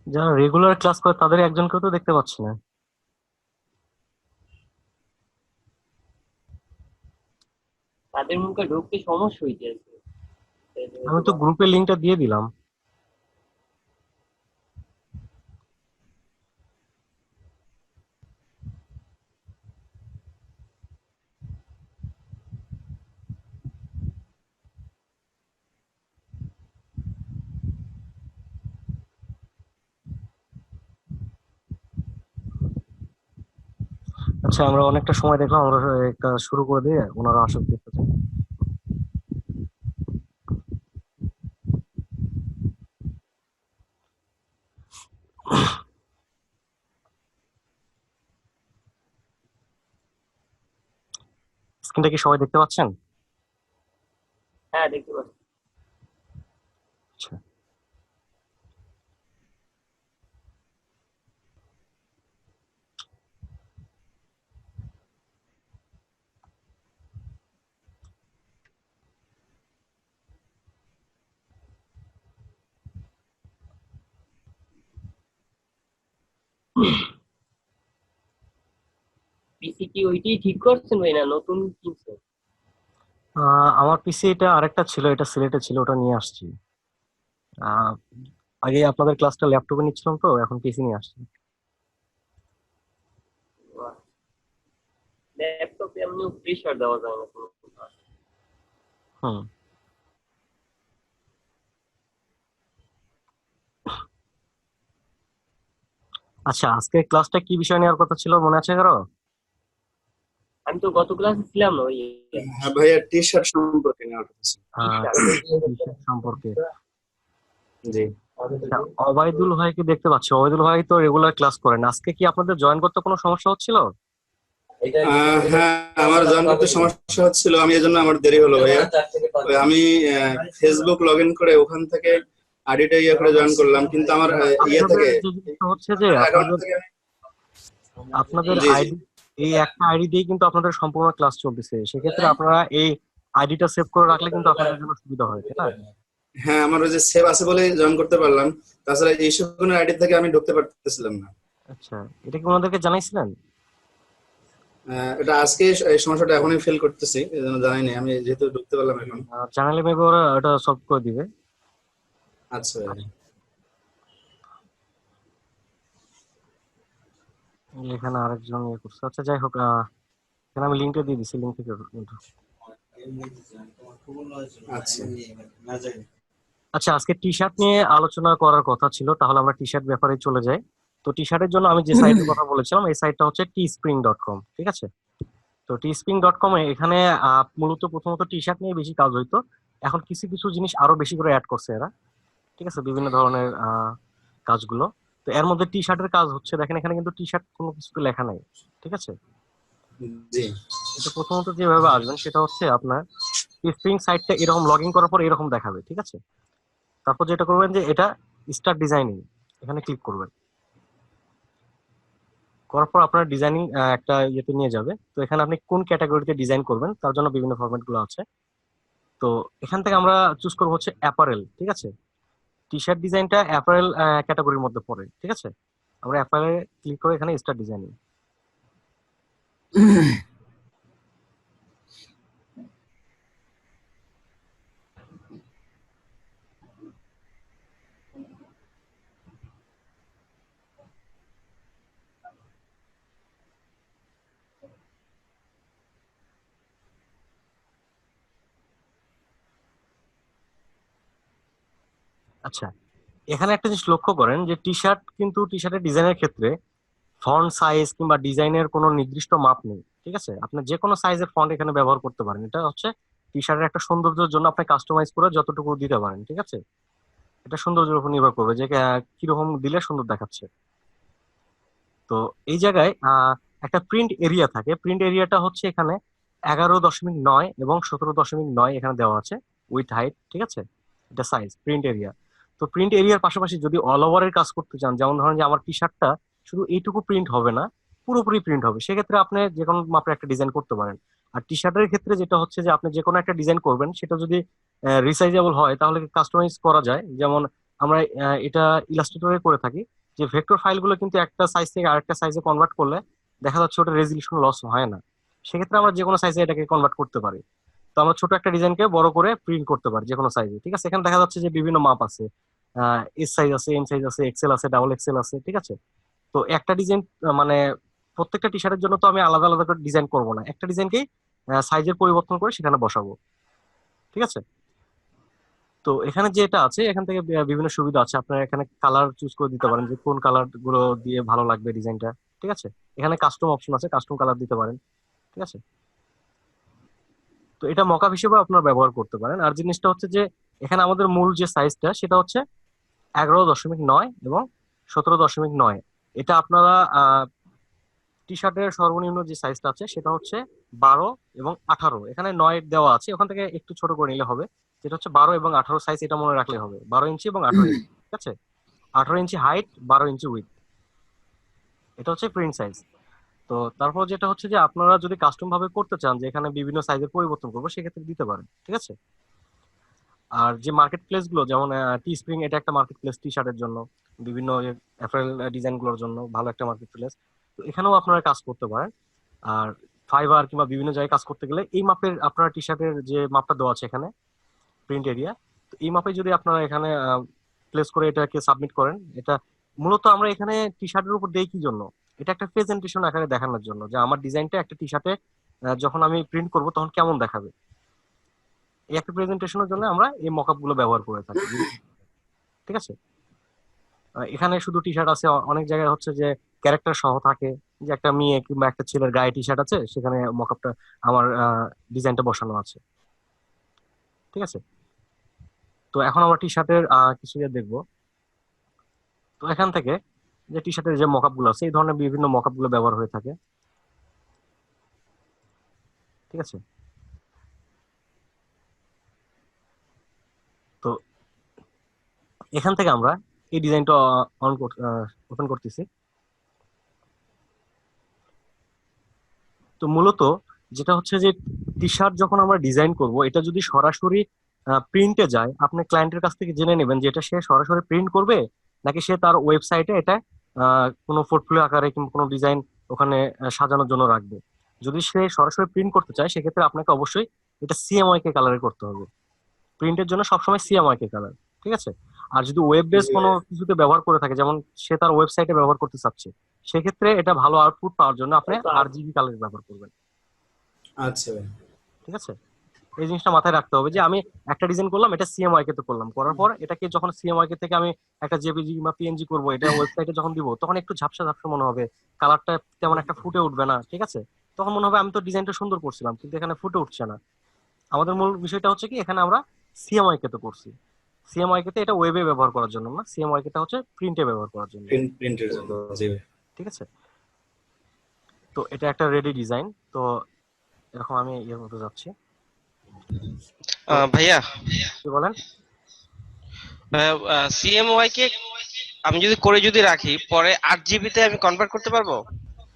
যারা regular class করে তাদের একজনকেও তো দেখতে পাচ্ছি না। তাদের মুখে ঢুকতে সমস্যা হইতেছে, আমি হয়তো তো বা। গ্রুপে লিঙ্কটা দিয়ে দিলাম। আচ্ছা, আমরা অনেকটা সময় দেখলাম, আমরা একটা শুরু করে দিয়ে ওনারা আসল দেখতেছে। স্ক্রিনটা কি সবাই দেখতে পাচ্ছেন? হ্যাঁ, দেখতে পাচ্ছি। আচ্ছা। পিসি কি ওইটাই ঠিক করছেন ভাই, না নতুন কিনছেন? আমার পিসি এটা আরেকটা ছিল, এটা সিলেটে ছিল, ওটা নিয়ে আসছি। আহ আগে আপনাদের ক্লাসটা ল্যাপটপে নিচ্ছিলাম, তো এখন পিসি নিয়ে আসছি। ল্যাপটপে এমনি প্রেশার দেওয়া যায় না কোনো কথা। হুম। আচ্ছা, আজকে ক্লাসটা কি বিষয় নেওয়ার কথা ছিল, মনে আছে কারো? আমি তো গত ক্লাসে ছিলাম না ওই। হ্যাঁ ভাইয়া, টি শার্ট সম্পর্কে নেওয়ার কথা ছিল। T shirt. বিষয় সম্পর্কে। জি। আচ্ছা, অবায়দুল ভাইকে দেখতে পাচ্ছি, অবায়দুল ভাই তো রেগুলার ক্লাস করেন, আজকে কি আপনাদের জয়েন করতে কোনো সমস্যা হচ্ছিল? হ্যাঁ, আমার জয়েন করতে সমস্যা হচ্ছিল, আমি এজন্য আমার দেরি হলো ভাইয়া। ওই আমি ফেসবুক লগ ইন করে ওখান থেকে আইডিটা ইয়ে করে জয়েন করলাম, কিন্তু আমার ইয়ে আপনাদের থেকে যে জিনিসটা হচ্ছে যে আমার অ্যাকাউন্ট আপনাদের থেকে। আপনাদের জি জি। আইডি, এই একটা আইডি দিয়ে কিন্তু আপনাদের সম্পূর্ণ ক্লাস চলতেছে, সেক্ষেত্রে আপনারা এই আইডিটা সেভ করে রাখলে কিন্তু আপনাদের জন্য সুবিধা হয়, তাই না? হ্যাঁ, আমার ওই যে সেভ আছে বলে জয়েন করতে পারলাম, তাছাড়া এই সকলের আইডি থেকে আমি ঢুকতে পারতেছিলাম না। আচ্ছা, এটা কি ওনাদেরকে জানাইছিলেন? এটা আজকে এই সমস্যাটা এখনই ফিল করতেছি, এই জন্য জানাইনি আমি, যেহেতু ঢুকতে পারলাম এখন। জানালে মেবি ওরা এটা সলভ করে দিবে। আচ্ছা ভাইয়া। এখানে আরেকজন ইয়ে করছে, আচ্ছা যাই হোক, এখানে আমি লিঙ্কটা দিয়ে দিচ্ছি, লিঙ্ক থেকে উঠো। আচ্ছা আচ্ছা, আজকে টি শার্ট নিয়ে আলোচনা করার কথা ছিল, তাহলে আমরা টি শার্ট ব্যাপারে চলে যাই। তো টি শার্টের জন্য আমি যে সাইটের কথা বলেছিলাম, এই সাইটটা হচ্ছে teespring.com, ঠিক আছে? তো teespring.com এ এখানে মূলত প্রথমত টি শার্ট নিয়ে বেশি কাজ হইতো, এখন কিছু কিছু জিনিস আরো বেশি করে অ্যাড করছে এরা, ঠিক আছে, বিভিন্ন ধরনের কাজগুলো। তো এর মধ্যে টি শার্টের কাজ হচ্ছে, দেখেন এখানে কিন্তু টি শার্ট কোনো কিছু লেখা নাই, ঠিক আছে? জি। এটা প্রথমত যেভাবে আসবেন সেটা হচ্ছে আপনার স্প্রিং সাইটটা এরকম লগ ইন করার পর এরকম দেখাবে, ঠিক আছে? তারপর যেটা করবেন যে এটা স্টার্ট ডিজাইনিং, এখানে ক্লিক করবেন। করার পর আপনার ডিজাইনিং একটা ইয়েতে নিয়ে যাবে। তো এখানে আপনি কোন ক্যাটাগরিতে ডিজাইন করবেন তার জন্য বিভিন্ন ফরম্যাট গুলো আছে। তো এখান থেকে আমরা চুজ করবো হচ্ছে অ্যাপারেল, ঠিক আছে? টি শার্ট ডিজাইনটা অ্যাপারেল ক্যাটাগরির মধ্যে পড়ে, ঠিক আছে? আমরা অ্যাপারেলে ক্লিক করে এখানে স্টার্ট ডিজাইনিং। আচ্ছা, এখানে একটা জিনিস লক্ষ্য করেন যে টি শার্ট কিন্তু টি শার্টের ডিজাইনের ক্ষেত্রে ফন্ট সাইজ কিংবা ডিজাইনের কোনো নির্দিষ্ট মাপ নেই, ঠিক আছে? আপনি যে কোনো সাইজের ফন্ট এখানে ব্যবহার করতে পারেন, এটা হচ্ছে টি শার্টের একটা সৌন্দর্যের জন্য আপনি কাস্টমাইজ করে যতটুকু দিতে পারেন, ঠিক আছে? এটা সৌন্দর্যের উপর নির্ভর করবে যে কিরকম দিলে সুন্দর দেখাচ্ছে। তো এই জায়গায় একটা প্রিন্ট এরিয়া থাকে, প্রিন্ট এরিয়াটা হচ্ছে এখানে 11.9 এবং 17.9 এখানে দেওয়া আছে, উইথ হাইট, ঠিক আছে? এটা সাইজ প্রিন্ট এরিয়া। তো প্রিন্ট এরিয়ার পাশাপাশি যদি অল ওভারের কাজ করতে চান, যেমন ধরেন যে আমার টি শার্টটা শুধু এইটুকু প্রিন্ট হবে না, পুরোপুরি প্রিন্ট হবে, সেক্ষেত্রে আপনি যে কোনো মাপের একটা ডিজাইন করতে পারেন। আর টি শার্টের ক্ষেত্রে যেটা হচ্ছে যে আপনি যে কোনো একটা ডিজাইন করবেন, সেটা যদি রিসাইজেবল হয় তাহলে কাস্টমাইজ করা যায়, যেমন আমরা এটা ইলাস্ট্রেটরে করে থাকি, যে ভেক্টর ফাইলগুলো কিন্তু একটা সাইজ থেকে আরেকটা সাইজে কনভার্ট করলে দেখা যাচ্ছে ওটা রেজলিউশন লস হয় না। সেক্ষেত্রে আমরা যে কোনো সাইজে এটাকে কনভার্ট করতে পারি। তো আমরা ছোট একটা ডিজাইনকে বড় করে প্রিন্ট করতে পারি যে কোনো সাইজে, ঠিক আছে। এখানে দেখা যাচ্ছে যে বিভিন্ন মাপ আছে, এস সাইজ আছে, এম সাইজ আছে, এক্সেল আছে, ডাবল এক্সেল আছে, ঠিক আছে। তো একটা ডিজাইন মানে প্রত্যেকটা টি শার্টের জন্য তো আমি আলাদা আলাদা করে ডিজাইন করব না, একটা ডিজাইনকেই সাইজের পরিবর্তন করে সেখানে বসাবো, ঠিক আছে। তো এখানে যেটা আছে এখান থেকে বিভিন্ন সুবিধা আছে, আপনারা এখানে কালার চুজ করে দিতে পারেন যে কোন কালার গুলো দিয়ে ভালো লাগবে ডিজাইনটা, ঠিক আছে। এখানে কাস্টম অপশন আছে, কাস্টম কালার দিতে পারেন, ঠিক আছে। তো এটা মকআপ হিসেবে আপনারা ব্যবহার করতে পারেন। আর জিনিসটা হচ্ছে যে এখানে আমাদের মূল যে সাইজটা সেটা হচ্ছে 11.9 এবং 17.9। এটা আপনারা টি শার্টের সর্বনিম্ন যে সাইজটা আছে সেটা হচ্ছে 12 এবং 18, এখানে 9 দেওয়া আছে, ওখান থেকে একটু ছোট করে নিলে হবে। যেটা হচ্ছে 12 এবং 18 সাইজ, এটা মনে রাখলে হবে, 12 ইঞ্চি এবং 18 ইঞ্চি, ঠিক আছে। 18 ইঞ্চি হাইট, 12 ইঞ্চি উইথ, এটা হচ্ছে প্রিন্ট সাইজ। তো তারপর যেটা হচ্ছে যে আপনারা যদি কাস্টম ভাবে করতে চান যে এখানে বিভিন্ন সাইজের পরিবর্তন করবো, সেক্ষেত্রে দিতে পারেন, ঠিক আছে। আর যে মার্কেট প্লেস গুলো, যেমন টি স্প্রিং, এটা একটা মার্কেট প্লেস টি শার্টের জন্য, বিভিন্ন অ্যাপারেল ডিজাইন গুলোর জন্য ভালো একটা মার্কেট প্লেস। তো এখানেও আপনারা কাজ করতে পারেন। আর ফাইবার কিংবা বিভিন্ন জায়গায় কাজ করতে গেলে এই মাপের আপনার টি শার্টের যে মাপটা দেওয়া আছে এখানে প্রিন্ট এরিয়া, তো এই মাপে যদি আপনারা এখানে প্লেস করে এটাকে সাবমিট করেন, এটা মূলত আমরা এখানে টি শার্টের উপর দেই কি জন্য, এটা একটা প্রেজেন্টেশন আকারে দেখানোর জন্য যে আমার ডিজাইনটা একটা টি শার্টে যখন আমি প্রিন্ট করব তখন কেমন দেখাবে। এই একটা প্রেজেন্টেশনের জন্য আমরা এই মকআপ গুলো ব্যবহার করে থাকি, ঠিক আছে। এখানে শুধু টি শার্ট আছে, অনেক জায়গায় হচ্ছে যে ক্যারেক্টার সহ থাকে, যে একটা মেয়ে কিংবা একটা ছেলের গায়ে টি শার্ট আছে, সেখানে মকআপটা আমার ডিজাইনটা বসানো আছে, ঠিক আছে। তো এখন আমরা টি শার্টের কিছু ইয়ে দেখবো। তো এখান থেকে যে টি শার্টের যে মকআপ গুলো আছে, এই ধরনের বিভিন্ন মকআপ গুলো ব্যবহার হয়ে থাকে, ঠিক আছে। তো এখান থেকে আমরা এই ডিজাইনটা অন ওপেন করতেছি। তো মূলত যেটা হচ্ছে যে টি শার্ট যখন আমরা ডিজাইন করব, এটা যদি সরাসরি প্রিন্টে যায়, আপনি ক্লায়েন্টের কাছ থেকে জেনে নেবেন যে এটা সে সরাসরি প্রিন্ট করবে নাকি সে তার ওয়েবসাইটে এটা কোনো পোর্টফোলিও আকারে কিংবা কোনো ডিজাইন ওখানে সাজানোর জন্য রাখবে। যদি সে সরাসরি প্রিন্ট করতে চায়, সেক্ষেত্রে আপনাকে অবশ্যই এটা সিএমওয়াই কে কালারে করতে হবে। প্রিন্টের জন্য সবসময় সিএমওয়াই কে কালার, ঠিক আছে। আর যদি ওয়েব বেস কোনো কিছুতে ব্যবহার করে থাকে, যেমন সে তার ওয়েবসাইটে ব্যবহার করতে চাচ্ছে, সেক্ষেত্রে এটা ভালো আউটপুট পাওয়ার জন্য আপনি আরজিবি কালার ব্যবহার করবেন, আচ্ছা ভাই। ঠিক আছে। এই জিনিসটা মাথায় রাখতে হবে যে আমি একটা ডিজাইন করলাম, এটা সিএমওয়াই কে তো করলাম, করার পর এটাকে যখন সিএমওয়াই কে থেকে আমি একটা জেপিজি বা পিএনজি করবো, এটা ওয়েবসাইটে যখন দিব তখন একটু ঝাপসা ঝাপসা মনে হবে, কালারটা তেমন একটা ফুটে উঠবে না, ঠিক আছে। তখন মনে হবে আমি তো ডিজাইনটা সুন্দর করছিলাম কিন্তু এখানে ফুটে উঠছে না। আমাদের মূল বিষয়টা হচ্ছে কি, এখানে আমরা সিএমওয়াই কে তো করছি, সিএমওয়াই কে তে এটা ওয়েবে ব্যবহার করার জন্য না, সিএমওয়াই কে টা হচ্ছে প্রিন্টে ব্যবহার করার জন্য, প্রিন্টের জন্য, জি ভাই। ঠিক আছে। তো এটা একটা রেডি ডিজাইন। তো এরকম আমি ইয়ের মতো যাচ্ছি। তো ভাইয়া, কি বলেন? সিএমওয়াই কে আমি যদি রাখি, পরে 8 জিবি তে আমি কনভার্ট করতে পারবো?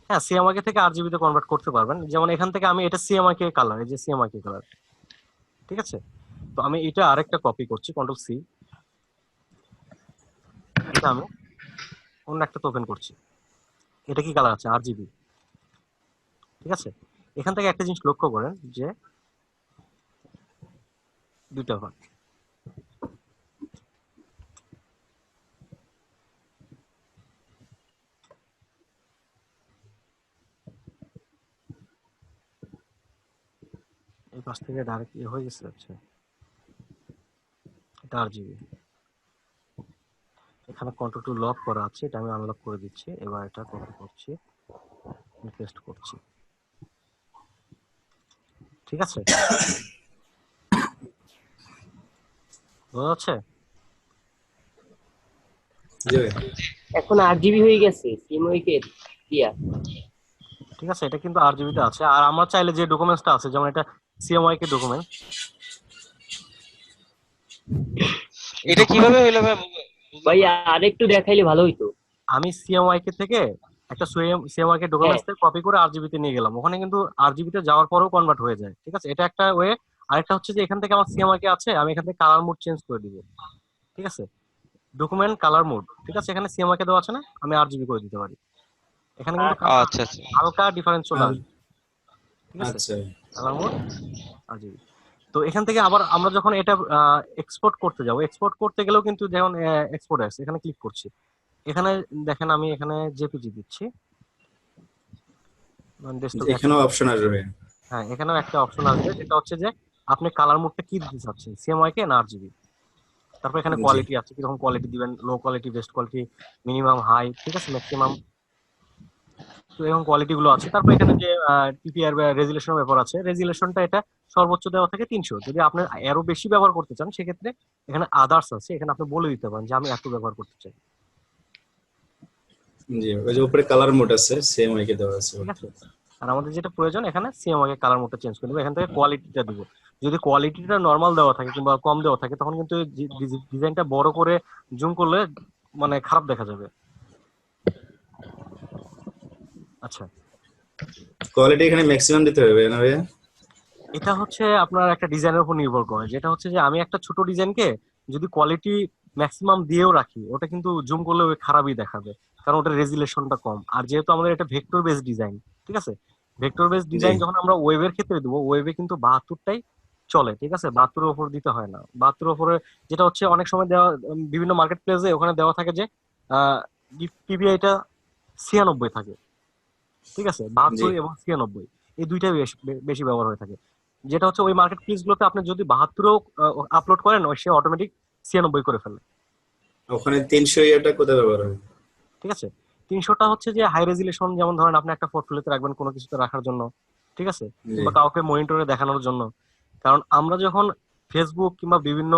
হ্যাঁ, সিএমওয়াই কে থেকে আরজিবি তে কনভার্ট করতে পারবেন। যেমন এখান থেকে আমি এটা সিএমওয়াই কে কালার, এই যে সিএমওয়াই কে কালার, ঠিক আছে। তো আমি এটা আরেকটা কপি করছি, কন্ট্রোল সি, এটা আমি অন্য একটা ওপেন করছি। এটা কি কালার আছে? আরজিবি, ঠিক আছে। এখান থেকে একটা জিনিস লক্ষ্য করেন যে দুইটা ভাগ, এই পাশ থেকে ডাইরেক্ট ইয়ে হয়ে গেছে, আচ্ছা এটা আরজিবি। এখানে কন্ট্রোল টু লক করা আছে, এটা আমি আনলক করে দিচ্ছি। এবার এটা কপি করছি, পেস্ট করছি, ঠিক আছে। বোঝা যাচ্ছে? জি ভাই। এখন 8 জিবি হয়ে গেছে সিএমওয়াই কে দিয়া। ঠিক আছে, এটা কিন্তু আরজিবি তে আছে। আর আমরা চাইলে যে ডকুমেন্টসটা আছে, যেমন এটা সিএমওয়াই কে ডকুমেন্ট, এটা কিভাবে হইলো ভাই? ভাই আরেকটু দেখাইলে ভালো হইতো। আমি সিএমওয়াই কে থেকে একটা সিএমওয়াই কে ডকুমেন্টস থেকে কপি করে আরজিবি তে নিয়ে গেলাম, ওখানে কিন্তু আরজিবি তে যাওয়ার পরেও কনভার্ট হয়ে যায়, ঠিক আছে। এটা একটা ওয়ে। আরেকটা হচ্ছে যে এখান থেকে আমার সিএমওয়াই কে আছে, আমি এখান থেকে কালার মোড চেঞ্জ করে দিব, ঠিক আছে। ডকুমেন্ট কালার মোড, ঠিক আছে, এখানে সিএমওয়াই কে দেওয়া আছে না, আমি আরজিবি করে দিতে পারি। এখানে কিন্তু আচ্ছা আচ্ছা। হালকা ডিফারেন্স চলে আর আসবে, ঠিক আছে, আচ্ছা কালার মোড আরজিবি। তো এখান থেকে আবার আমরা যখন এটা এক্সপোর্ট করতে যাবো, এক্সপোর্ট করতে গেলেও কিন্তু যেমন এক্সপোর্ট আছে, এখানে ক্লিক করছি, এখানে দেখেন আমি এখানে জেপিজি দিচ্ছি, ডেস্কটপ। এখানেও অপশন আসবে। হ্যাঁ, এখানেও একটা অপশন আসবে, যেটা হচ্ছে যে আপনি কালার মোডটা কি দিতে চাচ্ছেন, সিএমওয়াই কে না আরজিবি। তারপর এখানে জি কোয়ালিটি আছে, কিরকম কোয়ালিটি দিবেন, low quality, best quality, minimum, high, ঠিক আছে, ম্যাক্সিমাম। তো এরকম কোয়ালিটি গুলো আছে। তারপর এখানে যে টিপিআর বা রেজুলেশনের ব্যাপার আছে, রেজুলেশনটা এটা সর্বোচ্চ দেওয়া থাকে 300। যদি আপনি আরো বেশি ব্যবহার করতে চান সেক্ষেত্রে এখানে আদার্স আছে, এখানে আপনি বলে দিতে পারেন যে আমি এত ব্যবহার করতে চাই, জি, ওই যে উপরে কালার মোড আছে সেম ওইকে দেওয়া আছে। ঠিক আছে। আর আমাদের যেটা প্রয়োজন এখানে সিএমওয়াই এর কালার মোডটা চেঞ্জ করে দেবো, এখান থেকে কোয়ালিটিটা দিব। যদি কোয়ালিটিটা নর্মাল দেওয়া থাকে কিংবা কম দেওয়া থাকে তখন কিন্তু ডিজাইনটা বড় করে জুম করলে মানে খারাপ দেখা যাবে। আচ্ছা, কোয়ালিটি এখানে ম্যাক্সিমাম দিতে হবে না ভাইয়া? এটা হচ্ছে আপনার একটা ডিজাইনের উপর নির্ভর করে, যেটা হচ্ছে যে আমি একটা ছোট ডিজাইনকে যদি কোয়ালিটি ম্যাক্সিমাম দিয়েও রাখি ওটা কিন্তু জুম করলে ওই খারাপই দেখাবে, কারণ ওটার রেজুলেশনটা কম। আর যেহেতু আমাদের এটা ভেক্টর বেস ডিজাইন, ঠিক আছে, ভেক্টর বেস জি ডিজাইন যখন আমরা ওয়েবের ক্ষেত্রে দেবো, ওয়েবে কিন্তু 72টাই চলে, ঠিক আছে, 72-এর উপর দিতে হয় না। 72-এর উপরে যেটা হচ্ছে অনেক সময় দেওয়া বিভিন্ন মার্কেট প্লেসে ওখানে দেওয়া থাকে যে পিপিআইটা 96 থাকে, ঠিক আছে, জি 72 এবং 96 এই দুইটাই বেশি বেশি ব্যবহার হয়ে থাকে। যেটা হচ্ছে ওই মার্কেট প্লেস গুলোতে আপনি যদি 72-ও আপলোড করেন, ওই সে অটোমেটিক 96 করে ফেলে, ওখানে 300 এটা কোথায় ব্যবহার হবে? ঠিক আছে। 300টা হচ্ছে যে হাই রেজুলেশন, যেমন ধরেন আপনি একটা পোর্টফোলিওতে রাখবেন কোনো কিছুতে রাখার জন্য, ঠিক আছে, জি কিংবা কাউকে মনিটরে দেখানোর জন্য। কারণ আমরা যখন ফেসবুক কিংবা বিভিন্ন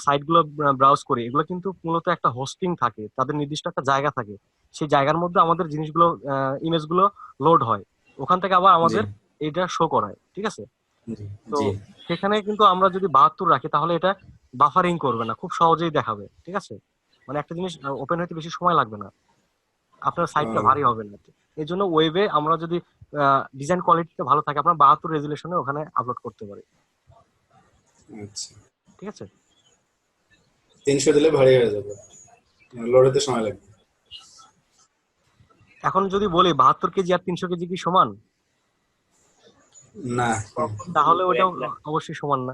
সাইট গুলো ব্রাউজ করি, এগুলো কিন্তু মূলত একটা হোস্টিং থাকে, তাদের নির্দিষ্ট একটা জায়গা থাকে, সেই জায়গার মধ্যে আমাদের জিনিসগুলো, ইমেজ গুলো লোড হয়, ওখান থেকে আবার জি আমাদের এটা শো করায়, ঠিক আছে। জি তো জি সেখানে কিন্তু আমরা যদি 72 রাখি তাহলে এটা বাফারিং করবে না, খুব সহজেই দেখাবে, ঠিক আছে, মানে একটা জিনিস ওপেন হতে বেশি সময় লাগবে না, আপনার সাইটটা ও, ভারী হবে না। এই জন্য ওয়েবে আমরা যদি ডিজাইন কোয়ালিটিটা ভালো থাকে, আমরা 72 রেজুলেশনে ওখানে আপলোড করতে পারি, আচ্ছা। ঠিক আছে। 300 দিলে ভারী হয়ে যাবে, লোড হতে সময় লাগবে। এখন যদি বলি 72 কেজি আর 300 কেজি কি সমান, না তাহলে ওটাও অবশ্যই সমান না।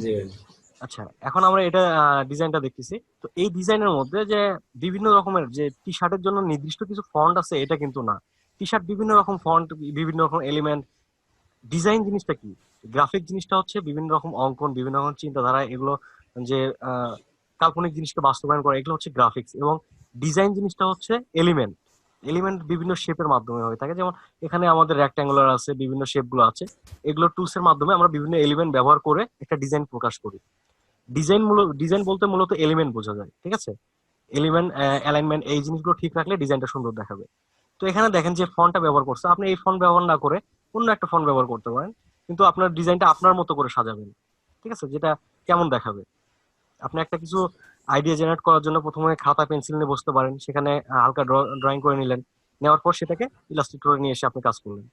জি ভাই। আচ্ছা, এখন আমরা এটা ডিজাইনটা দেখতেছি। তো এই ডিজাইনের মধ্যে যে বিভিন্ন রকমের যে টি শার্টের জন্য নির্দিষ্ট কিছু ফন্ট আছে এটা কিন্তু না। টি শার্ট বিভিন্ন রকম ফন্ট, বিভিন্ন রকম এলিমেন্ট। ডিজাইন জিনিসটা কি, গ্রাফিক জিনিসটা হচ্ছে বিভিন্ন রকম অঙ্কন, বিভিন্ন রকম চিন্তাধারা, এগুলো যে কাল্পনিক জিনিসকে বাস্তবায়ন করা, এগুলো হচ্ছে গ্রাফিক্স। এবং ডিজাইন জিনিসটা হচ্ছে এলিমেন্ট। এলিমেন্ট বিভিন্ন শেপের মাধ্যমে হয়ে থাকে, যেমন এখানে আমাদের রেক্ট্যাঙ্গুলার আছে, বিভিন্ন শেপ গুলো আছে, এগুলো টুলস এর মাধ্যমে আমরা বিভিন্ন এলিমেন্ট ব্যবহার করে একটা ডিজাইন প্রকাশ করি। ডিজাইন বলতে মূলত এলিমেন্ট বোঝা যায়, ঠিক আছে, এলিমেন্ট, অ্যালাইনমেন্ট, এই জিনিসগুলো ঠিক রাখলে ডিজাইনটা সুন্দর দেখাবে। তো এখানে দেখেন যে ফন্টটা ব্যবহার করছে, আপনি এই ফন্ট ব্যবহার না করে অন্য একটা ফন্ট ব্যবহার করতে পারেন, কিন্তু আপনার ডিজাইনটা আপনার মতো করে সাজাবেন, ঠিক আছে, যেটা কেমন দেখাবে। আপনি একটা কিছু আইডিয়া জেনারেট করার জন্য প্রথমে খাতা পেন্সিল নিয়ে বসতে পারেন, সেখানে হালকা ড্রয়িং করে নিলেন, নেওয়ার পর সেটাকে ইলাস্ট্রেটরে নিয়ে এসে আপনি কাজ করলেন,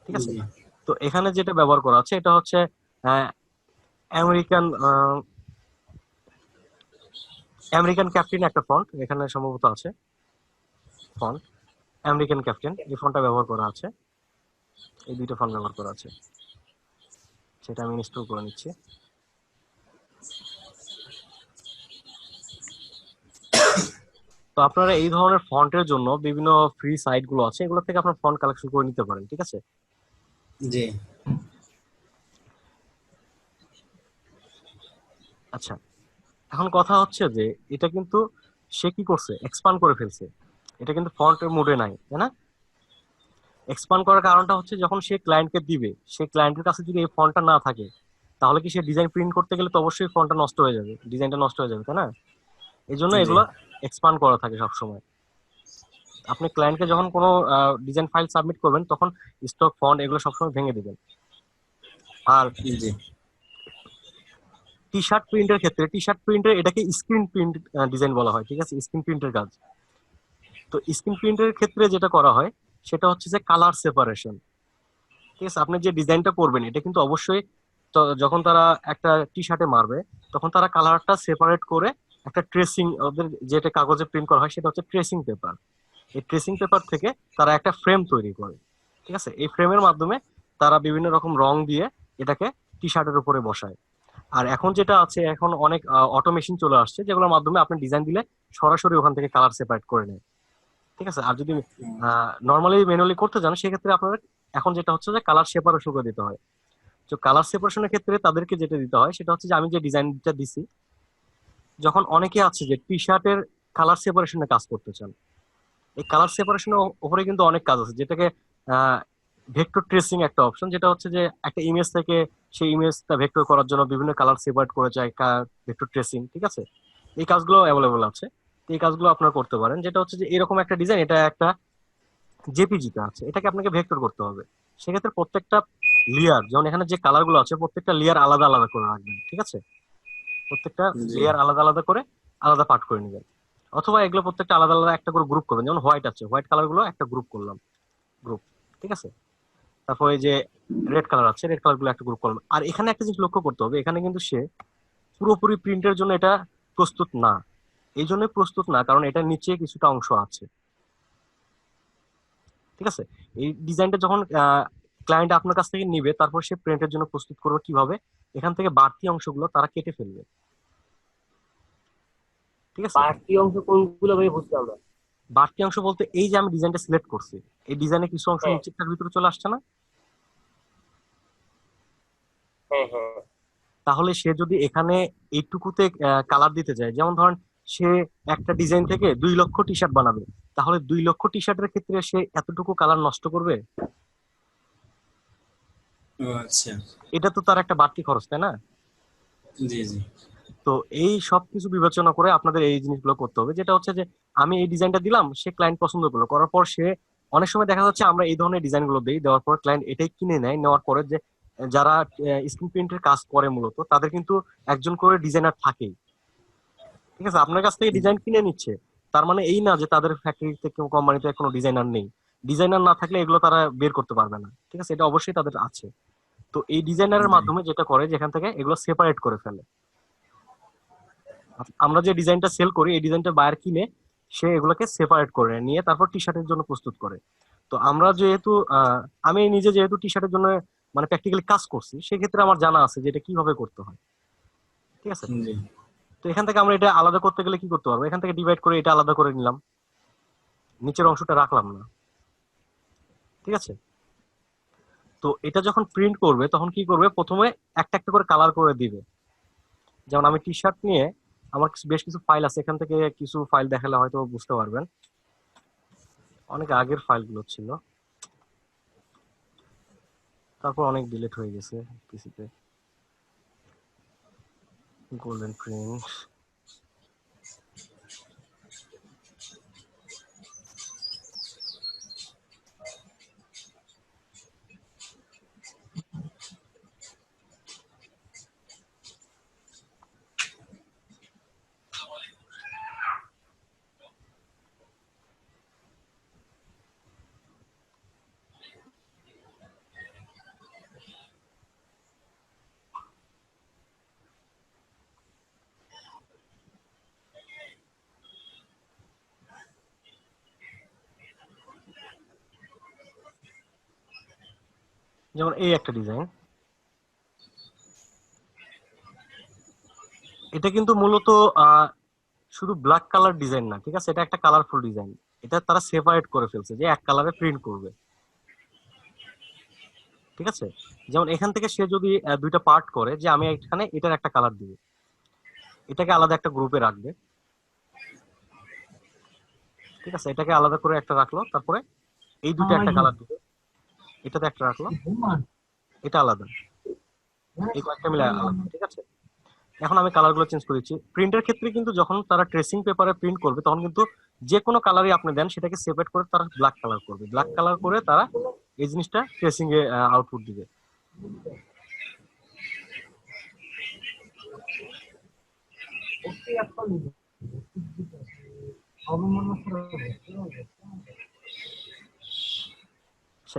ঠিক আছে। জি তো এখানে যেটা ব্যবহার করা আছে এটা হচ্ছে আমেরিকান আমেরিকান ক্যাপ্টেন একটা ফন্ট এখানে সম্ভবত আছে, ফন্ট আমেরিকান ক্যাপ্টেন, এই ফন্টটা ব্যবহার করা আছে, এই দুইটা ফন্ট ব্যবহার করা আছে, সেটা আমি ইনস্টল করে নিচ্ছি। তো আপনারা এই ধরনের ফন্টের জন্য বিভিন্ন ফ্রি সাইট গুলো আছে, এগুলো থেকে আপনার ফন্ট কালেকশন করে নিতে পারেন, ঠিক আছে। জি আচ্ছা, এখন কথা হচ্ছে যে এটা কিন্তু সে কি করছে, এক্সপান্ড করে ফেলছে, এটা কিন্তু ফন্টের মোডে নাই, তাই না। এক্সপান্ড করার কারণটা হচ্ছে যখন সে ক্লায়েন্টকে দিবে, সে ক্লায়েন্টের কাছে যদি এই ফন্টটা না থাকে তাহলে কি সে ডিজাইন প্রিন্ট করতে গেলে তো অবশ্যই ফন্টটা নষ্ট হয়ে যাবে, ডিজাইনটা নষ্ট হয়ে যাবে, তাই না। এই জন্য জি এগুলো এক্সপান্ড করা থাকে সবসময়। আপনি ক্লায়েন্টকে যখন কোনো ডিজাইন ফাইল সাবমিট করবেন তখন স্টক ফন্ট এগুলো সবসময় ভেঙে দিবেন। আর জি টি শার্ট প্রিন্টের ক্ষেত্রে, টি শার্ট প্রিন্টের এটাকে স্ক্রিন প্রিন্ট ডিজাইন বলা হয়, ঠিক আছে, স্ক্রিন প্রিন্টের কাজ। তো স্ক্রিন প্রিন্টের ক্ষেত্রে যেটা করা হয় সেটা হচ্ছে যে কালার সেপারেশন, ঠিক আছে। আপনি যে ডিজাইনটা করবেন এটা কিন্তু অবশ্যই যখন তারা একটা টি শার্টে মারবে তখন তারা কালারটা সেপারেট করে একটা ট্রেসিং, ওদের যেটা কাগজে প্রিন্ট করা হয় সেটা হচ্ছে ট্রেসিং পেপার। এই ট্রেসিং পেপার থেকে তারা একটা ফ্রেম তৈরি করে। ঠিক আছে, এই ফ্রেমের মাধ্যমে তারা বিভিন্ন রকম রং দিয়ে এটাকে টি শার্টের উপরে বসায়। আর এখন যেটা আছে, এখন অনেক অটোমেশন চলে আসছে যেগুলোর মাধ্যমে আপনি ডিজাইন দিলে সরাসরি ওখান থেকে কালার সেপারেট করে নেয়। ঠিক আছে, আর যদি নর্মালি ম্যানুয়ালি করতে যান সেক্ষেত্রে আপনার এখন যেটা হচ্ছে যে কালার সেপারেশন করে দিতে হয়। তো কালার সেপারেশনের ক্ষেত্রে তাদেরকে যেটা দিতে হয় সেটা হচ্ছে যে আমি যে ডিজাইনটা দিছি, যখন অনেকে আছে যে টি শার্টের কালার সেপারেশনে কাজ করতে চান, এই কালার সেপারেশনের উপরে কিন্তু অনেক কাজ আছে, যেটাকে ভেক্টর ট্রেসিং একটা অপশন, যেটা হচ্ছে যে একটা ইমেজ থেকে সেই ইমেজটা ভেক্টর করার জন্য বিভিন্ন কালার সেপারেট করে যায় ভেক্টর ট্রেসিং। ঠিক আছে, এই কাজগুলো অ্যাভেলেবল আছে। তো এই কাজগুলো আপনারা করতে পারেন, যেটা হচ্ছে যে এরকম একটা ডিজাইন, এটা একটা জেপিজিতে আছে, এটাকে আপনাকে ভেক্টর করতে হবে। সেক্ষেত্রে প্রত্যেকটা লেয়ার, যেমন এখানে যে কালার গুলো আছে প্রত্যেকটা লেয়ার আলাদা আলাদা করে রাখবেন। ঠিক আছে, প্রত্যেকটা জি লেয়ার আলাদা আলাদা করে আলাদা পার্ট করে নেবেন। অথবা এগুলো প্রত্যেকটা আলাদা আলাদা একটা করে গ্রুপ করবেন, যেমন হোয়াইট আছে, হোয়াইট কালার গুলো একটা গ্রুপ করলাম, গ্রুপ। ঠিক আছে, তারপর এই যে রেড কালার আছে, রেড কালার গুলো একটা গ্রুপ করলাম। আর এখানে একটা জিনিস লক্ষ্য করতে হবে, এখানে কিন্তু সে পুরোপুরি প্রিন্টের জন্য এটা প্রস্তুত না। এই জন্য প্রস্তুত না কারণ এটার নিচে কিছুটা অংশ আছে। ঠিক আছে, এই ডিজাইনটা যখন ক্লায়েন্ট আপনার কাছ থেকে নিবে তারপর সে প্রিন্টের জন্য প্রস্তুত করবে কিভাবে, এখান থেকে বাড়তি অংশগুলো তারা কেটে ফেলবে। ঠিক আছে, বাড়তি অংশ কোনগুলো ভাই বুঝলাম না। বাড়তি অংশ বলতে এই যে আমি ডিজাইনটা সিলেক্ট করছি, এই ডিজাইনে কিছু অংশ হ্যাঁ নিচেরটার ভিতরে চলে আসছে না, হ্যাঁ হ্যাঁ। তাহলে সে যদি এখানে এইটুকুতে কালার দিতে যায়, যেমন ধরেন সে একটা ডিজাইন থেকে 2 লক্ষ টি শার্ট বানাবে, তাহলে 2 লক্ষ টি শার্টের ক্ষেত্রে সে এতটুকু কালার নষ্ট করবে? ও আচ্ছা এটা তো তার একটা বাড়তি খরচ, তাই না? জি জি তো এই সব কিছু বিবেচনা করে আপনাদের এই জিনিসগুলো করতে হবে, যেটা হচ্ছে যে আমি এই ডিজাইনটা দিলাম, সে ক্লায়েন্ট পছন্দ করলো, করার পর সে অনেক সময় দেখা যাচ্ছে আমরা এই ধরনের ডিজাইন গুলো দিই, দেওয়ার পর ক্লায়েন্ট এটাই কিনে নেয়, নেওয়ার পরে যে যারা স্ক্রিন প্রিন্টের কাজ করে মূলত তাদের কিন্তু একজন করে ডিজাইনার থাকেই। ঠিক আছে, আপনার কাছ থেকে ডিজাইন কিনে নিচ্ছে, তার মানে এই না যে তাদের ফ্যাক্টরি থেকে কোম্পানিতে কোনো ডিজাইনার নেই। ডিজাইনার না থাকলে এগুলো তারা বের করতে পারবে না। ঠিক আছে, এটা অবশ্যই তাদের আছে। তো এই ডিজাইনারের জি মাধ্যমে যেটা করে, যেখান থেকে এগুলো সেপারেট করে ফেলে। আমরা যে ডিজাইনটা সেল করি এই ডিজাইনটা বায়ার কিনে সে এগুলোকে সেপারেট করে নিয়ে তারপর টি শার্টের জন্য প্রস্তুত করে। তো আমরা যেহেতু আমি নিজে যেহেতু টি শার্টের জন্য মানে প্র্যাকটিক্যালি কাজ করছি, সেক্ষেত্রে আমার জানা আছে যে এটা কিভাবে করতে হয়। ঠিক আছে, জি তো এখান থেকে আমরা এটা আলাদা করতে গেলে কি করতে পারবো, এখান থেকে ডিভাইড করে এটা আলাদা করে নিলাম, নিচের অংশটা রাখলাম না। ঠিক আছে, তো এটা যখন প্রিন্ট করবে তখন কি করবে, প্রথমে একটা একটা করে কালার করে দিবে। যেমন আমি টি শার্ট নিয়ে আমার বেশ কিছু ফাইল আছে, এখান থেকে কিছু ফাইল দেখালে হয়তো বুঝতে পারবেন, অনেক আগের ফাইলগুলো ছিল, তারপর অনেক ডিলিট হয়ে গেছে পিসিতে। গোল্ডেন প্রিন্ট, যেমন এই একটা ডিজাইন, এটা কিন্তু মূলত আহ শুধু ব্ল্যাক কালার ডিজাইন না। ঠিক আছে, এটা একটা কালারফুল ডিজাইন, এটা তারা সেপারেট করে ফেলছে যে এক কালারে প্রিন্ট করবে। ঠিক আছে, যেমন এখান থেকে সে যদি দুইটা পার্ট করে যে আমি এখানে এটার একটা কালার দিব, এটাকে আলাদা একটা গ্রুপে রাখবে। ঠিক আছে, এটাকে আলাদা করে একটা রাখলো, তারপরে এই দুটো একটা কালার দিবে, এটাতে একটা রাখলো, এটা আলাদা, এই কয়েকটা মিলে আলাদা। ঠিক আছে, এখন আমি কালার গুলো চেঞ্জ করেছি। প্রিন্টের ক্ষেত্রে কিন্তু যখন তারা ট্রেসিং পেপারে প্রিন্ট করবে তখন কিন্তু যে কোনো কালারই আপনি দেন সেটাকে সেপারেট করে তারা ব্ল্যাক কালার করবে, ব্ল্যাক কালার করে তারা এই জিনিসটা ট্রেসিং এ আউটপুট দিবে।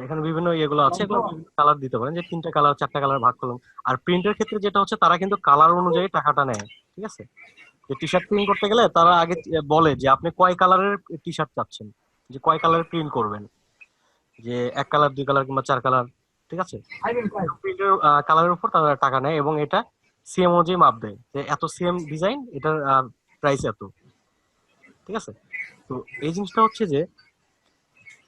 এখানে বিভিন্ন ইয়েগুলো আছে, এগুলো কালার দিতে পারেন, যে 3টা কালার 4টা কালার ভাগ করলাম। আর প্রিন্টের ক্ষেত্রে যেটা হচ্ছে তারা কিন্তু কালার অনুযায়ী টাকাটা নেয়, ঠিক আছে? যে টি শার্ট প্রিন্ট করতে গেলে তারা আগে বলে যে আপনি কয় কালারের টি শার্ট চাচ্ছেন, যে কয় কালারের প্রিন্ট করবেন, যে 1 কালার 2 কালার কিংবা 4 কালার, ঠিক আছে? প্রিন্টের কালারের উপর তারা টাকা নেয় এবং এটা সিএম অনুযায়ী মাপ দেয়, যে এত সিএম ডিজাইন, এটার প্রাইস এত, ঠিক আছে? তো এই জিনিসটা হচ্ছে যে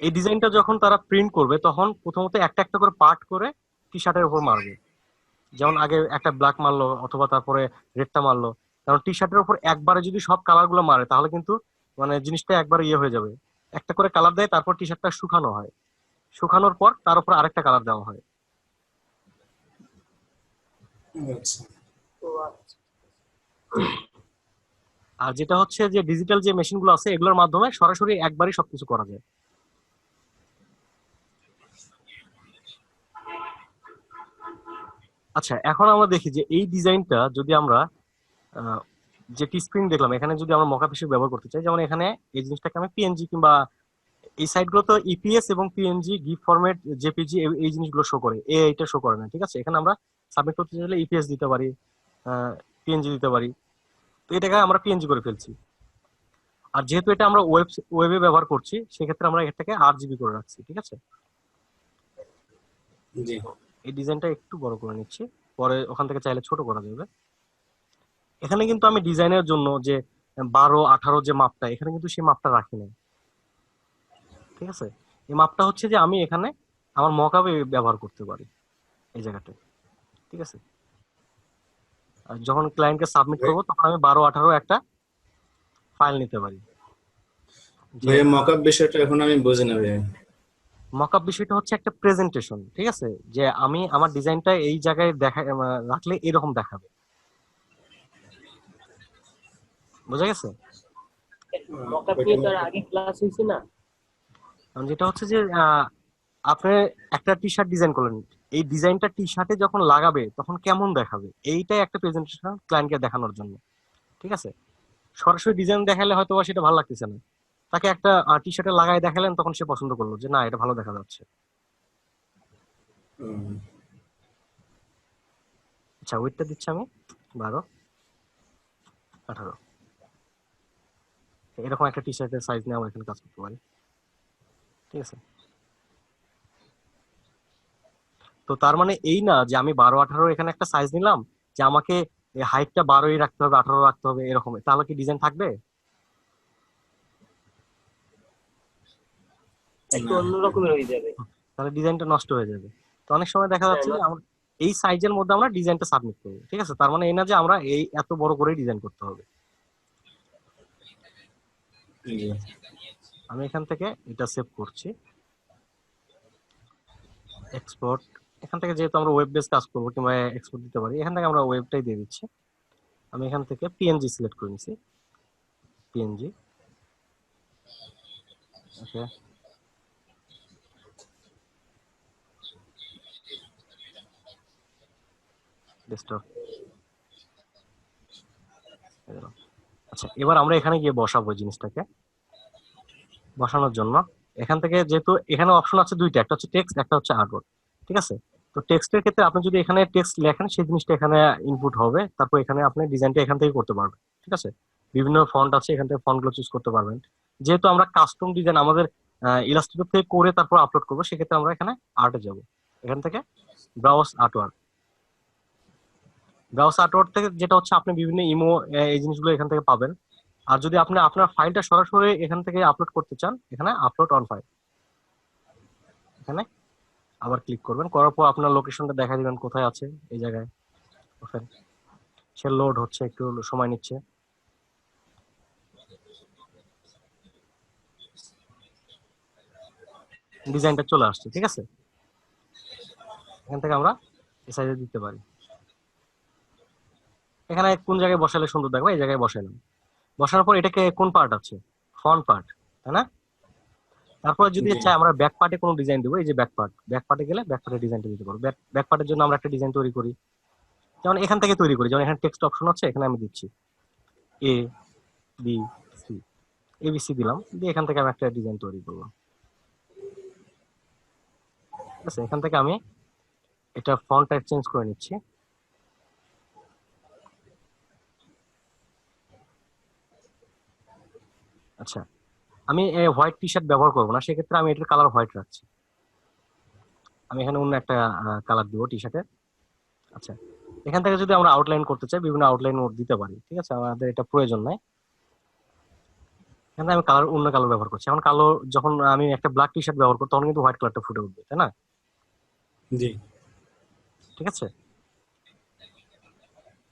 এই ডিজাইনটা যখন তারা প্রিন্ট করবে তখন প্রথমত একটা একটা করে পার্ট করে টি শার্টের উপর মারবে। যেমন আগে একটা ব্ল্যাক মারলো অথবা তারপরে রেডটা মারলো, কারণ টি শার্টের উপর একবারে যদি সব কালার গুলো মারে তাহলে কিন্তু মানে জিনিসটা একবার ইয়ে হয়ে যাবে। একটা করে কালার দেয়, তারপর টি শার্টটা শুকানো হয়, শুকানোর পর তার উপর আরেকটা কালার দেওয়া হয়। আচ্ছা। তো আচ্ছা। আর যেটা হচ্ছে যে ডিজিটাল যে মেশিন গুলো আছে এগুলোর মাধ্যমে সরাসরি একবারই সবকিছু করা যায়। আচ্ছা, এখন আমরা দেখি যে এই ডিজাইনটা যদি আমরা আহ, যে টি স্ক্রিন দেখলাম এখানে যদি আমরা মকআপ হিসেবে ব্যবহার করতে চাই, যেমন এখানে এই জিনিসটাকে আমি পিএনজি কিংবা এই সাইট গুলো তো ইপিএস এবং পিএনজি গিফ ফরম্যাট জেপিজি এই জিনিসগুলো শো করে, এইটা শো করে না, ঠিক আছে? এখানে আমরা সাবমিট করতে চাইলে ইপিএস দিতে পারি, পিএনজি দিতে পারি। তো এটাকে আমরা পিএনজি করে ফেলছি। আর যেহেতু এটা আমরা ওয়েবে ব্যবহার করছি সেক্ষেত্রে আমরা এটাকে 8 জিবি করে রাখছি, ঠিক আছে? জি। এই ডিজাইনটা একটু বড় করে নিচ্ছি, পরে ওখান থেকে চাইলে ছোট করা যাবে। এখানে কিন্তু আমি ডিজাইনের জন্য যে 12 18 যে মাপটা, এখানে কিন্তু সেই মাপটা রাখি নাই, ঠিক আছে? এই মাপটা হচ্ছে যে আমি এখানে আমার মকআপে ব্যবহার করতে পারি এই জায়গাটা, ঠিক আছে? আর যখন ক্লায়েন্টকে সাবমিট করব তখন আমি 12 18 একটা ফাইল নিতে পারি। যে ভাইয়া মকআপ বিষয়টা এখন আমি বুঝি না ভাইয়া। মকআপ বিষয়টা হচ্ছে একটা প্রেজেন্টেশন, ঠিক আছে? যে আমি আমার ডিজাইনটা এই জায়গায় রাখলে এরকম দেখাবে, বোঝা গেছে? মকআপ নিয়ে তো আর আগে ক্লাস হয়েছে না। কারণ যেটা হচ্ছে যে আপনি একটা টি শার্ট ডিজাইন করলেন, এই ডিজাইনটা টি শার্টে যখন লাগাবে তখন কেমন দেখাবে, এইটাই একটা প্রেজেন্টেশন ক্লায়েন্টকে দেখানোর জন্য, ঠিক আছে? সরাসরি ডিজাইন দেখালে হয়তো বা সেটা ভালো লাগতেছে না, তাকে একটা টি শার্টে লাগাই দেখালেন তখন সে পছন্দ করলো যে না এটা ভালো দেখা যাচ্ছে। হুম। আচ্ছা, ওয়েটটা দিচ্ছি আমি 12 18, এরকম একটা টি শার্টের সাইজ নিয়ে আমরা এখানে কাজ করতে পারি, ঠিক আছে? তো তার মানে এই না যে আমি 12 18 এখানে একটা সাইজ নিলাম, যে আমাকে হাইটটা 12ই রাখতে হবে 18 রাখতে হবে এরকম, তাহলে কি ডিজাইন থাকবে? একটু না। অন্য রকমের হয়ে যাবে। তাহলে ডিজাইনটা নষ্ট হয়ে যাবে। তো অনেক সময় দেখা হ্যাঁ, যাচ্ছে যে আমরা এই সাইজের মধ্যে আমরা ডিজাইনটা সাবমিট করবো, ঠিক আছে? তার মানে এই না যে আমরা এই এত বড় করে ডিজাইন করতে হবে। জি। আমি এখান থেকে এটা সেভ করছি, এক্সপোর্ট। এখান থেকে যেহেতু আমরা ওয়েব বেস কাজ করবো কিংবা এক্সপোর্ট দিতে পারি, এখান থেকে আমরা ওয়েবটাই দিয়ে দিচ্ছি। আমি এখান থেকে পিএনজি সিলেক্ট করে নিছি, পিএনজি, ওকে। ডেস্কটপ। আচ্ছা, এবার আমরা এখানে গিয়ে বসাবো জিনিসটাকে। বসানোর জন্য এখান থেকে যেহেতু এখানে অপশন আছে দুইটা, একটা হচ্ছে টেক্সট, একটা হচ্ছে আর্টওয়ার্ক, ঠিক আছে? তো টেক্সটের ক্ষেত্রে আপনি যদি এখানে টেক্সট লেখেন সেই জিনিসটা এখানে ইনপুট হবে, তারপর এখানে আপনি ডিজাইনটা এখান থেকে করতে পারবেন, ঠিক আছে? বিভিন্ন ফন্ট আছে, এখান থেকে ফন্ট গুলো চুজ করতে পারবেন। যেহেতু আমরা কাস্টম ডিজাইন আমাদের ইলাস্ট্রেটর থেকে করে তারপর আপলোড করবো, সেক্ষেত্রে আমরা এখানে আর্টে যাব। এখান থেকে ব্রাউজ আর্টওয়ার্ক, ব্রাউজ আর্টওয়ার্ক থেকে যেটা হচ্ছে আপনি বিভিন্ন ইমো এই জিনিসগুলো এখান থেকে পাবেন। আর যদি আপনি আপনার ফাইলটা সরাসরি এখান থেকে আপলোড করতে চান, এখানে আপলোড অন ফাইল, এখানে আবার ক্লিক করবেন, করার পর আপনার লোকেশনটা দেখা দিবেন কোথায় আছে এই জায়গায়, ওপেন। সে লোড হচ্ছে, একটু সময় নিচ্ছে। ডিজাইনটা চলে আসছে, ঠিক আছে? এখান থেকে আমরা এই সাইজে দিতে পারি। এখানে কোন জায়গায় বসালে সুন্দর দেখবো, এই জায়গায় বসাইলাম। বসানোর পর এটাকে কোন পার্ট আছে, ফ্রন্ট পার্ট, তাই না? তারপরে যদি জি। চাই আমরা ব্যাক পার্টে কোনো ডিজাইন দেবো, এই যে ব্যাক পার্ট, ব্যাক পার্টে গেলে ব্যাক পার্টের ডিজাইনটা দিতে পারবো। ব্যাক পার্টের জন্য আমরা একটা ডিজাইন তৈরি করি, যেমন এখান থেকে তৈরি করি, যেমন এখানে টেক্সট অপশন আছে, এখানে আমি দিচ্ছি এ বি সি, এবিসি দিলাম, দিয়ে এখান থেকে আমি একটা ডিজাইন তৈরি করবো। ঠিক আছে, এখান থেকে আমি এটা ফন্টটা চেঞ্জ করে নিচ্ছি। আচ্ছা, আমি হোয়াইট টি শার্ট ব্যবহার করবো না, সেক্ষেত্রে আমি এটার কালার হোয়াইট রাখছি। আমি এখানে অন্য একটা কালার দিব টি শার্টের। আচ্ছা, এখান থেকে যদি আমরা আউটলাইন করতে চাই, বিভিন্ন আউটলাইন দিতে পারি, ঠিক আছে, আমাদের এটা প্রয়োজন নাই। এখানে আমি কালার, অন্য কালার ব্যবহার করছি। এখন কালো, যখন আমি একটা ব্ল্যাক টি শার্ট ব্যবহার করবো তখন কিন্তু হোয়াইট কালারটা ফুটে উঠবে, তাই না? জি ঠিক আছে,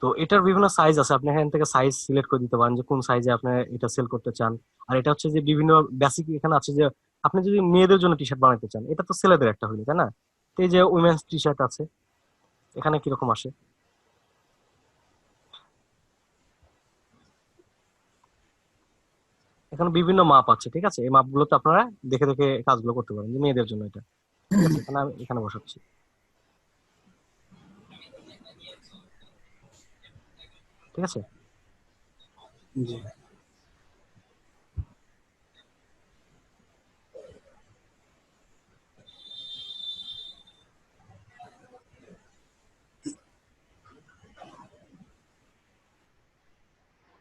তো এটার বিভিন্ন সাইজ আছে, আপনি এখান থেকে সাইজ সিলেক্ট করে দিতে পারেন যে কোন সাইজে আপনি এটা সেল করতে চান। আর এটা হচ্ছে যে বিভিন্ন বেসিক এখানে আছে যে আপনি যদি মেয়েদের জন্য টি শার্ট বানাতে চান, এটা তো ছেলেদের একটা হইলো, তাই না? তো এই যে উইমেন্স টি শার্ট আছে, এখানে কিরকম আসে। এখানে বিভিন্ন মাপ আছে, ঠিক আছে, এই মাপগুলোতে আপনারা দেখে দেখে কাজগুলো করতে পারেন, যে মেয়েদের জন্য এটা। ঠিক আছে, এখানে আমি এখানে বসাচ্ছি। ঠিক আছে, জি।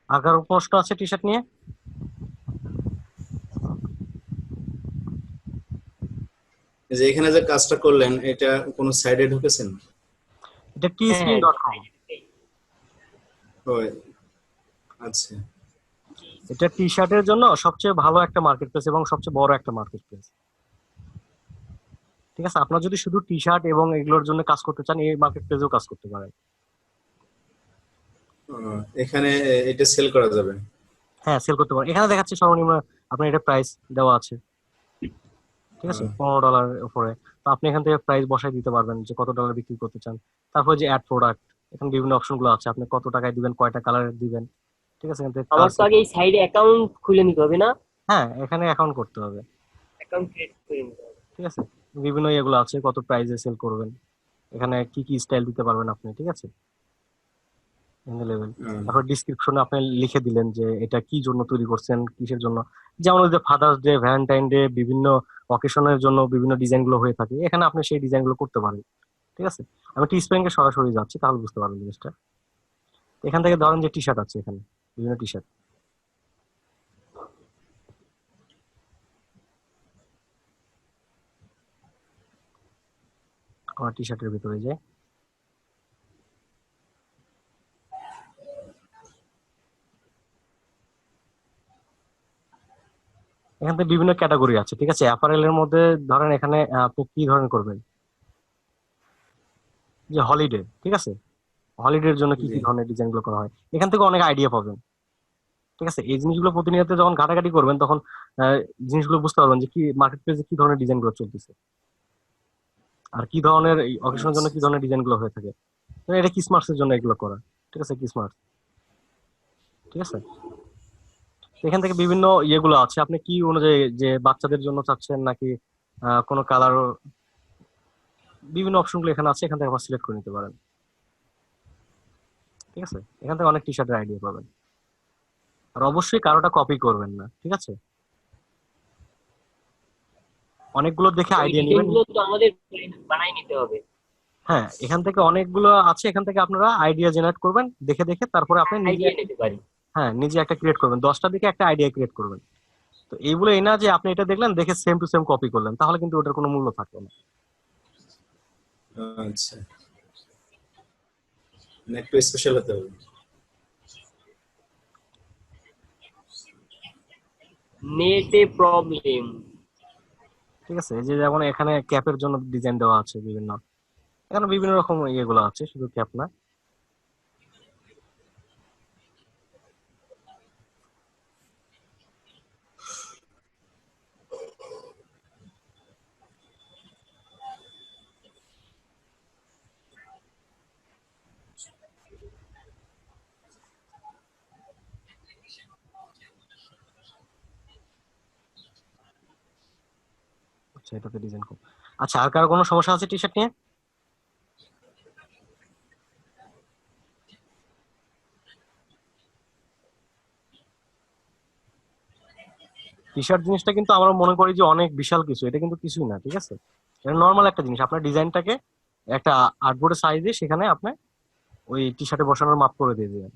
আর কারো প্রশ্ন আছে টি শার্ট নিয়ে? এই যে এখানে যে কাজটা করলেন, এটা কোনো সাইডে ঢুকেছেন? এটা হ্যাঁ, tspin.com। ও আচ্ছা। এটা টি শার্টের জন্য সবচেয়ে ভালো একটা মার্কেট প্লেস এবং সবচেয়ে বড় একটা মার্কেট প্লেস। ঠিক আছে, আপনার যদি শুধু টি শার্ট এবং এগুলোর জন্য কাজ করতে চান, এই মার্কেট প্লেসেও কাজ করতে পারেন। এখানে এটা সেল করা যাবে? হ্যাঁ, সেল করতে পারেন। এখানে দেখাচ্ছে সর্বনিম্ন আপনার এটা প্রাইস দেওয়া আছে, ঠিক আছে, $15 উপরে। তো আপনি এখান থেকে প্রাইস বসাই দিতে পারবেন যে কত ডলার বিক্রি করতে চান। তারপরে যে অ্যাড প্রোডাক্ট, এখানে বিভিন্ন অপশন গুলো আছে, আপনি কত টাকায় দিবেন, কয়টা কালারের দিবেন। ঠিক আছে, এখান থেকে আমার তো আগে এই সাইডে অ্যাকাউন্ট খুলে নিতে হবে না? হ্যাঁ, এখানে অ্যাকাউন্ট করতে হবে। অ্যাকাউন্ট ক্রিয়েট করে নিতে হবে। ঠিক আছে, বিভিন্ন এগুলো আছে, কত প্রাইসে সেল করবেন, এখানে কি কি স্টাইল দিতে পারবেন আপনি। ঠিক আছে, লেভেল। তারপর ডিসক্রিপশনে আপনি লিখে দিলেন যে এটা কি জন্য তৈরি করছেন, কিসের জন্য। যেমন ওই যে ফাদার্স ডে, ভ্যালেন্টাইন ডে, বিভিন্ন অকেশনের জন্য বিভিন্ন ডিজাইন গুলো হয়ে থাকে, এখানে আপনি সেই ডিজাইন গুলো করতে পারেন। ঠিক আছে, আমি টি স্প্রিং-এ সরাসরি যাচ্ছি, তাহলে বুঝতে পারবেন জিনিসটা। এখান থেকে ধরেন যে টি শার্ট আছে, এখানে বিভিন্ন টি শার্ট, আমার টি শার্টের ভিতরে যায়। এখান থেকে বিভিন্ন ক্যাটাগরি আছে, ঠিক আছে। অ্যাপারেল এর মধ্যে ধরেন এখানে আপনি কি ধরনের করবেন, যে হলিডে, ঠিক আছে, হলিডের জন্য কি জি কি ধরনের ডিজাইন গুলো করা হয়, এখান থেকে অনেক আইডিয়া পাবেন। ঠিক আছে, এই জিনিসগুলো প্রতিনিয়ত যখন ঘাটাঘাটি করবেন তখন আহ, জিনিসগুলো বুঝতে পারবেন যে কি মার্কেট প্লেসে কি ধরনের ডিজাইন গুলো চলতেছে, আর কি ধরনের অকেশনের জন্য আচ্ছা। কি ধরনের ডিজাইন গুলো হয়ে থাকে। তো এটা ক্রিসমাস এর জন্য এগুলো করা, ঠিক আছে, ক্রিসমাস। ঠিক আছে, তো এখান থেকে বিভিন্ন ইয়েগুলো আছে, আপনি কি অনুযায়ী, যে বাচ্চাদের জন্য চাচ্ছেন নাকি কোনো কালার, বিভিন্ন অপশন গুলো এখানে আছে, এখান থেকে আবার সিলেক্ট করে নিতে পারেন। ঠিক আছে, এখান থেকে অনেক টি শার্টের আইডিয়া পাবেন। আর অবশ্যই কারোটা কপি করবেন না, ঠিক আছে, অনেকগুলো দেখে ওই আইডিয়া ডিজাইন নেবেন। গুলো তো আমাদের বানাই নিতে হবে। হ্যাঁ, এখান থেকে অনেকগুলো আছে, এখান থেকে আপনারা আইডিয়া জেনারেট করবেন দেখে দেখে, তারপরে আপনি নিজে আইডিয়া নিতে পারি। হ্যাঁ, নিজে একটা ক্রিয়েট করবেন, 10টা দিকে একটা আইডিয়া ক্রিয়েট করবেন। তো এইগুলো এই না যে আপনি এটা দেখলেন, দেখে সেম টু সেম কপি করলেন, তাহলে কিন্তু ওটার কোনো মূল্য থাকবে না। আচ্ছা, মানে একটু স্পেশাল হতে হবে। নেটে প্রবলেম। ঠিক আছে, এই যে যেমন এখানে ক্যাপের জন্য ডিজাইন দেওয়া আছে বিভিন্ন, এখানে বিভিন্ন রকম ইয়েগুলো আছে, শুধু ক্যাপ না। আচ্ছা, এটাতে ডিজাইন কম। আচ্ছা, আর কারো কোনো সমস্যা আছে টি শার্ট নিয়ে? টি শার্ট জিনিসটা কিন্তু আমরা মনে করি যে অনেক বিশাল কিছু, এটা কিন্তু কিছুই না, ঠিক আছে। এটা নর্মাল একটা জিনিস, আপনার ডিজাইনটাকে একটা আর্টবোর্ডের সাইজে সেখানে আপনি ওই টি শার্টে বসানোর মাপ করে দিয়ে দিবেন।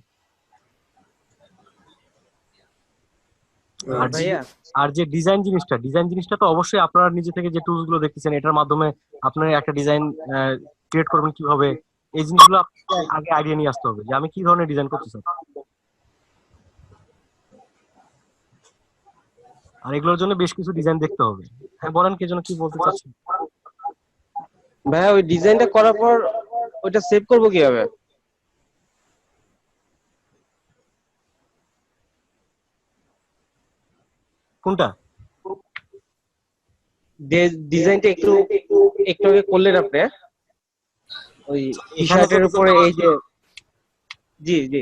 আর যে ভাইয়া আর যে ডিজাইন জিনিসটা তো অবশ্যই আপনারা নিজে থেকে যে টুলস গুলো দেখতেছেন এটার মাধ্যমে আপনার একটা ডিজাইন ক্রিয়েট করবেন কিভাবে, এই জিনিসগুলো আপনাকে আগে আইডিয়া নিয়ে আসতে হবে যে আমি কি ধরনের ডিজাইন করতে চাই। আর এগুলোর জন্য বেশ কিছু ডিজাইন দেখতে হবে। হ্যাঁ বলেন, কি জন্য কি বলতে চাচ্ছেন? ভাইয়া ওই ডিজাইনটা করার পর ওইটা সেভ করবো কিভাবে? কোনটা? ডিজাইনটা একটু একটু আগে করলেন আপনি, ওই টি এখানে শার্টের তো উপরে এই যে, জি জি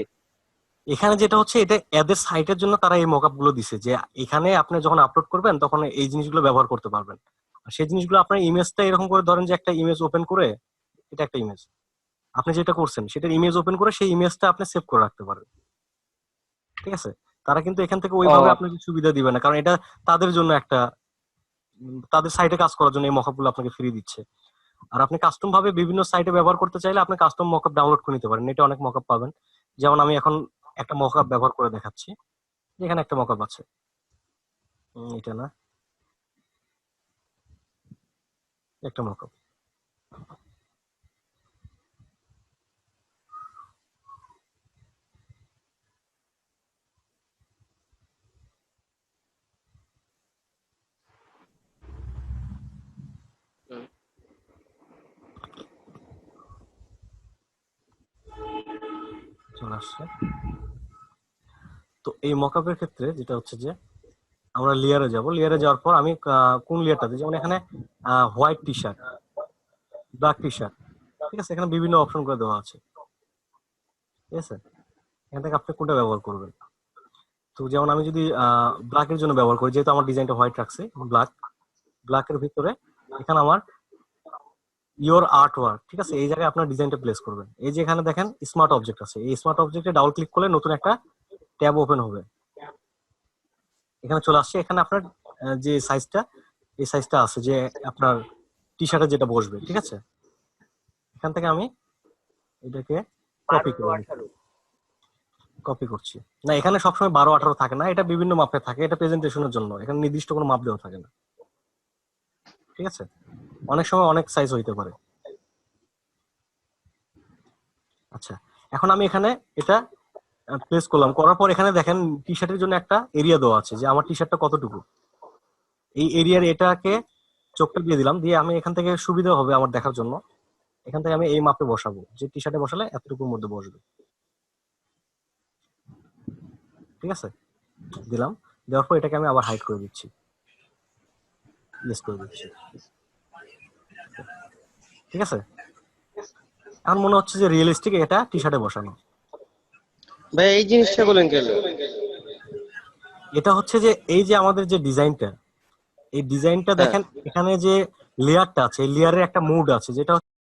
এখানে যেটা হচ্ছে এটা এদের সাইটের জন্য তারা এই মকআপ গুলো দিছে যে এখানে আপনি যখন আপলোড করবেন তখন এই জিনিসগুলো ব্যবহার করতে পারবেন। আর সেই জিনিসগুলো আপনার ইমেজটা এরকম করে ধরেন যে একটা ইমেজ ওপেন করে, এটা একটা ইমেজ আপনি যেটা করছেন সেটার ইমেজ ওপেন করে সেই ইমেজটা আপনি সেভ করে রাখতে পারেন। ঠিক আছে, তারা কিন্তু এখান থেকে ওইভাবে ও আপনাকে সুবিধা দিবে না, কারণ এটা তাদের জন্য একটা তাদের সাইটে কাজ করার জন্য এই মকআপ গুলো আপনাকে ফ্রি দিচ্ছে। আর আপনি কাস্টম ভাবে বিভিন্ন সাইটে ব্যবহার করতে চাইলে আপনি কাস্টম মকআপ ডাউনলোড করে নিতে পারেন, এটা অনেক মকআপ পাবেন। যেমন আমি এখন একটা মকআপ ব্যবহার করে দেখাচ্ছি। এখানে একটা মকআপ আছে, এটা না, একটা মকআপ। চলে আসছে। তো এই মকআপের ক্ষেত্রে যেটা হচ্ছে যে আমরা লেয়ারে যাব, লেয়ারে যাওয়ার পর আমি কোন লেয়ারটাতে, যেমন এখানে white T shirt, black T shirt, ঠিক আছে, এখানে বিভিন্ন অপশন করে দেওয়া আছে। ঠিক আছে, এখান থেকে আপনি কোনটা ব্যবহার করবেন। তো যেমন আমি যদি ব্ল্যাকের জন্য ব্যবহার করি, যেহেতু আমার ডিজাইনটা হোয়াইট রাখছে, ব্ল্যাকের ভিতরে এখানে আমার ইওর আর্ট ওয়ার্ক, ঠিক আছে, এই জায়গায় আপনার ডিজাইনটা প্লেস করবেন। এই যে এখানে দেখেন স্মার্ট অবজেক্ট আছে, এই স্মার্ট অবজেক্টে ডাবল ক্লিক করলে নতুন একটা ট্যাব ওপেন হবে। এখানে চলে আসছে, এখানে আপনার যে সাইজটা, এই সাইজটা আছে যে আপনার টি শার্টে যেটা বসবে। ঠিক আছে, এখান থেকে আমি এটাকে কপি করে কপি করছি। না, এখানে সবসময় 12-18 থাকে না, এটা বিভিন্ন মাপে থাকে, এটা প্রেজেন্টেশনের জন্য, এখানে নির্দিষ্ট কোনো মাপ দেওয়া থাকে না। ঠিক আছে, অনেক সময় অনেক সাইজ হইতে পারে। আচ্ছা, এখন আমি এখানে এটা প্লেস করলাম, করার পর এখানে দেখেন টি শার্টের জন্য একটা এরিয়া দেওয়া আছে যে আমার টি শার্টটা কতটুকু, এই এরিয়ার এটাকে চোখটা দিয়ে দিলাম, দিয়ে আমি এখান থেকে সুবিধা হবে আমার দেখার জন্য, এখান থেকে আমি এই মাপে বসাবো যে টি শার্টে বসালে এতটুকুর মধ্যে বসবে। ঠিক আছে, দিলাম, দেওয়ার পর এটাকে আমি আবার হাইড করে দিচ্ছি, ইয়েস করে দিচ্ছি। ঠিক আছে, এখন মনে হচ্ছে যে রিয়েলিস্টিক এটা টি শার্টে বসানো। ভাই এই জিনিসটা বলেন কেন? এটা হচ্ছে যে এই যে আমাদের যে ডিজাইনটা, এই ডিজাইনটা হ্যাঁ দেখেন এখানে যে লেয়ারটা আছে, এই লেয়ারের একটা মুড আছে, যেটা